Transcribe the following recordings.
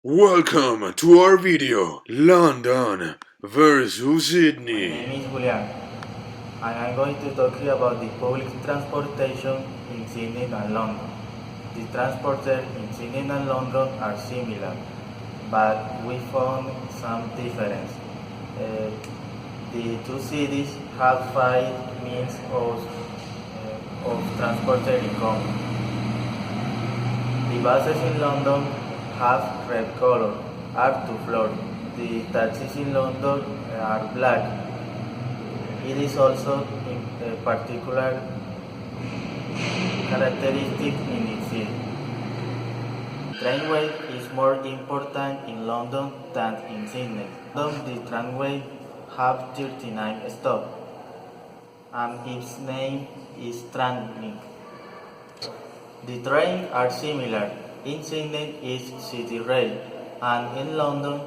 Welcome to our video, London versus My Sydney. name is Julian, and I'm going to talk to you about the public transportation in Sydney and London. The transporters in Sydney and London are similar, but we found some difference. Uh, the two cities have five means of transporter in common. The buses in London have red color, are two floors. The taxis in London are black. It is also a particular characteristic in its city. Tramway is more important in London than in Sydney. The tramway have 39 stops, and its name is Translink. The trains are similar. In Sydney is City Rail, and in London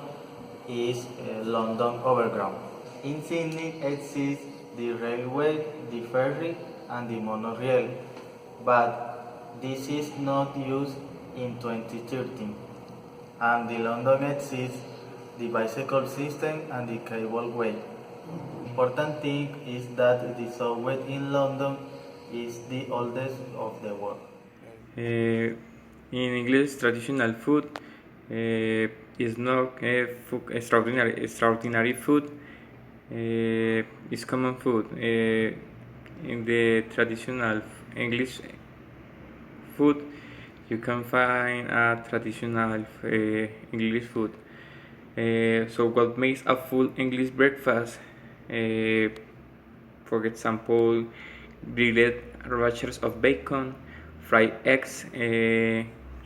is London Overground. In Sydney exists the railway, the ferry, and the monorail, but this is not used in 2013. And the London exists the bicycle system and the cableway. Important thing is that the subway in London is the oldest of the world. In English, traditional food is not extraordinary food. It's common food. In the traditional English food, you can find a traditional English food. So, what makes a full English breakfast? For example, grilled rashers of bacon, fried eggs,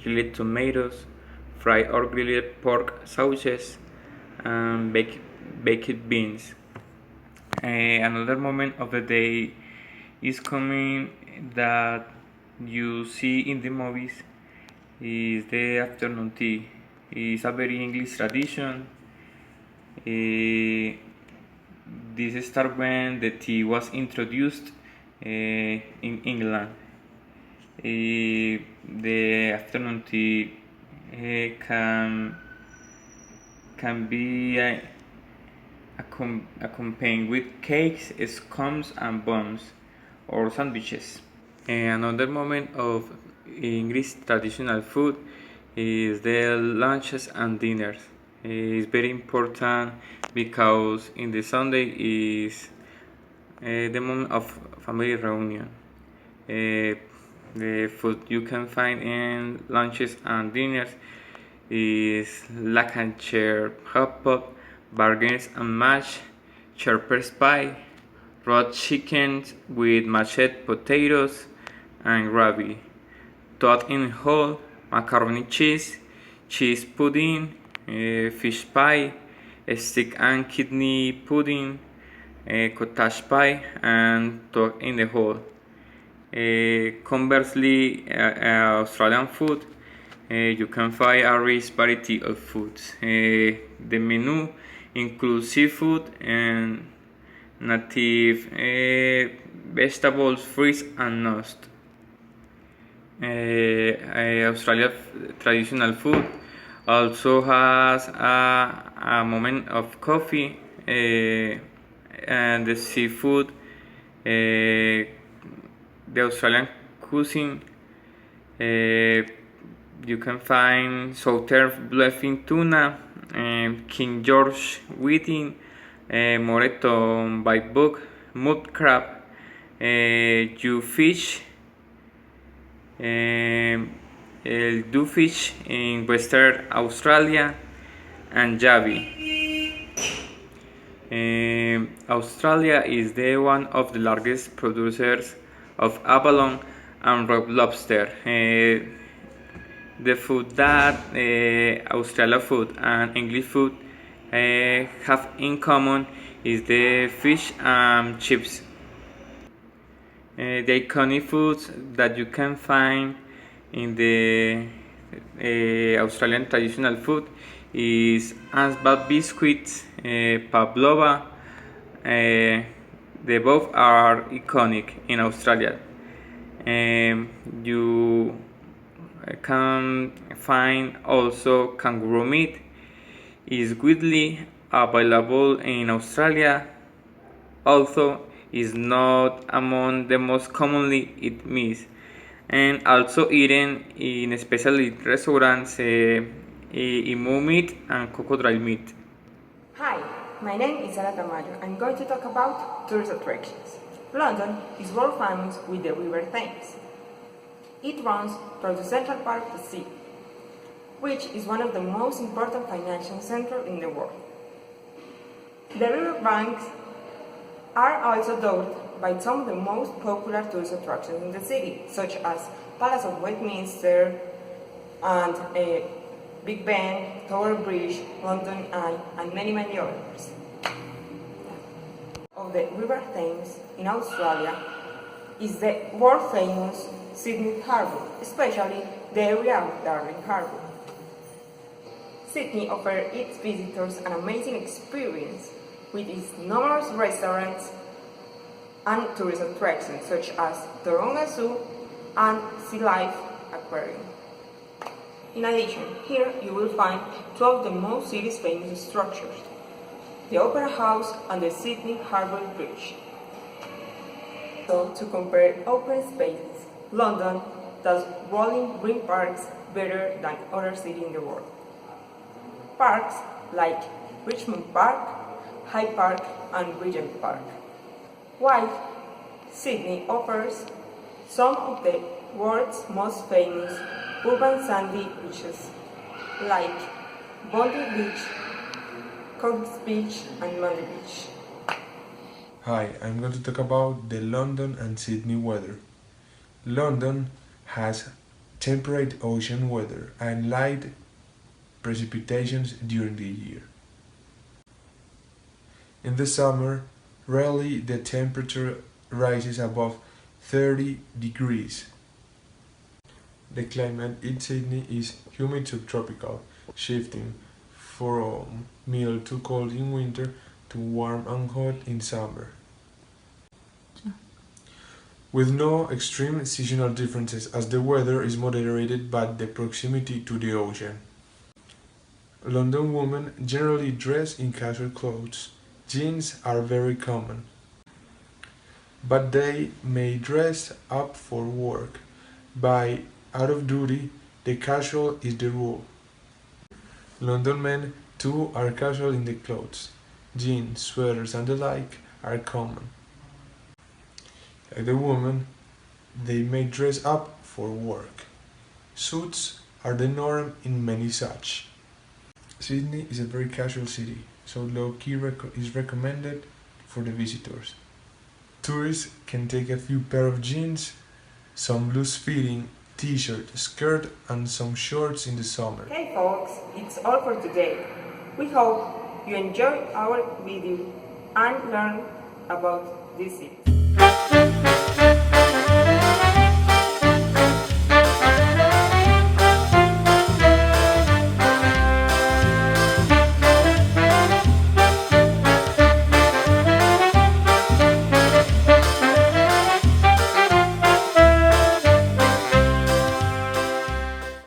grilled tomatoes, fried or grilled pork sausages, and baked beans. Another moment of the day is coming that you see in the movies is the afternoon tea. It's a very English tradition. This started when the tea was introduced in England. The afternoon tea can be accompanied with cakes, scones, and buns or sandwiches. Another moment of English traditional food is the lunches and dinners. It's very important because in the Sunday is the moment of family reunion. The food you can find in lunches and dinners is Lancashire hot pot, bargains and mash, shepherd's pie, roast chicken with mashed potatoes and gravy, toad in whole, macaroni cheese, cheese pudding, fish pie, steak and kidney pudding, cottage pie, and toad in the whole. Conversely, Australian food, you can find a rich variety of foods. The menu includes seafood and native vegetables, fruits, and nuts. Australia's traditional food also has a moment of coffee and the seafood. The Australian cuisine, you can find southern bluefin tuna, King George whiting, Moreton bite-bug, mud crab, jewfish, el dewfish in Western Australia, and Javi. Australia is one of the largest producers of abalone and rock lobster. The food that Australia food and English food have in common is the fish and chips. The iconic foods that you can find in the Australian traditional food is Ansbach biscuits, pavlova. The both are iconic in Australia. You can find also kangaroo meat. Is widely available in Australia, although is not among the most commonly eaten meats, and also eaten in especially restaurants, emu meat and crocodile meat. Hi, my name is Ana Tamayo. I'm going to talk about tourist attractions. London is world famous with the River Thames. It runs through the central part of the city, which is one of the most important financial centers in the world. The river banks are also dotted by some of the most popular tourist attractions in the city, such as Palace of Westminster and Big Ben, Tower Bridge, London Eye, and many others. Of the River Thames in Australia is the world famous Sydney Harbour, especially the area of Darling Harbour. Sydney offers its visitors an amazing experience with its numerous restaurants and tourist attractions such as Taronga Zoo and Sea Life Aquarium. In addition, here you will find two of the most city's famous structures, the Opera House and the Sydney Harbour Bridge. So, to compare open spaces, London does rolling green parks better than other cities in the world. Parks like Richmond Park, Hyde Park, and Regent Park, while Sydney offers some of the world's most famous urban sandy beaches like Bondi Beach, Cox Beach, and Manly Beach. Hi, I'm going to talk about the London and Sydney weather. London has temperate ocean weather and light precipitations during the year. In the summer, rarely the temperature rises above 30 degrees. The climate in Sydney is humid subtropical, shifting from mild to cold in winter to warm and hot in summer, with no extreme seasonal differences as the weather is moderated by the proximity to the ocean. London women generally dress in casual clothes. Jeans are very common, but they may dress up for work. By out of duty, the casual is the rule. London men too are casual in their clothes. Jeans, sweaters and the like are common. Like the women, they may dress up for work. Suits are the norm in many such. Sydney is a very casual city, so low-key is recommended for the visitors. Tourists can take a few pair of jeans, some loose-fitting t-shirt, skirt, and some shorts in the summer. Hey folks, it's all for today. We hope you enjoyed our video and learned about this city.